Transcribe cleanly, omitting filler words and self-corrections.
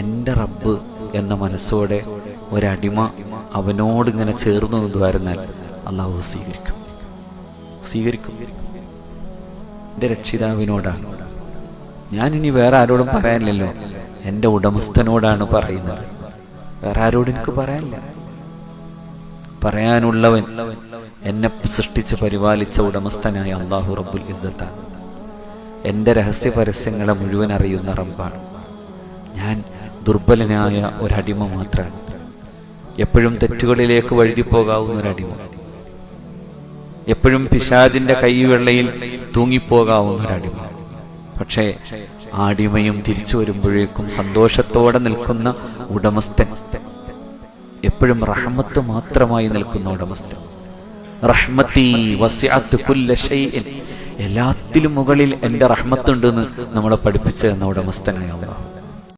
എൻ്റെ റബ്ബ് എന്ന മനസ്സോടെ ഒരടിമ അവനോടിങ്ങനെ ചേർന്ന് നിന്നുവരുന്നാൽ അള്ളാഹു സ്വീകരിക്കും. എൻ്റെ രക്ഷിതാവിനോടാണ്. ഞാനിനി വേറെ ആരോടും പറയാനില്ലല്ലോ, എൻ്റെ ഉടമസ്ഥനോടാണ് പറയുന്നത്. വേറെ ആരോടും എനിക്ക് പറയാനില്ല. പറയാനുള്ളവൻ എന്നെ സൃഷ്ടിച്ച് പരിപാലിച്ച ഉടമസ്ഥനായ അല്ലാഹു റബ്ബുൽ ഇസ്സത്താണ്. എൻ്റെ രഹസ്യ പരസ്യങ്ങളെ മുഴുവൻ അറിയുന്ന റബ്ബാണ്. ഞാൻ ദുർബലനായ ഒരടിമ മാത്രമാണ്. എപ്പോഴും തെറ്റുകളിലേക്ക് വഴുതിപ്പോകാവുന്ന ഒരടിമ, എപ്പോഴും പിശാചിന്റെ കൈവെള്ളയിൽ തൂങ്ങിപ്പോകാവുന്ന ഒരടിമ. പക്ഷേ ആ അടിമയും തിരിച്ചു വരുമ്പോഴേക്കും സന്തോഷത്തോടെ നിൽക്കുന്ന ഉടമസ്ഥൻ, എപ്പോഴും റഹ്മത്ത് മാത്രമായി നിൽക്കുന്ന ഉടമസ്ഥൻ. റഹ്മത്തി വസിഅത്ത് കുല്ല ഷൈഇൻ, എല്ലാത്തിലും മുകളിൽ എൻ്റെ റഹ്മത്തുണ്ടെന്ന് നമ്മളെ പഠിപ്പിച്ചു തന്ന ഉടമസ്ഥനായ അല്ലാഹ്.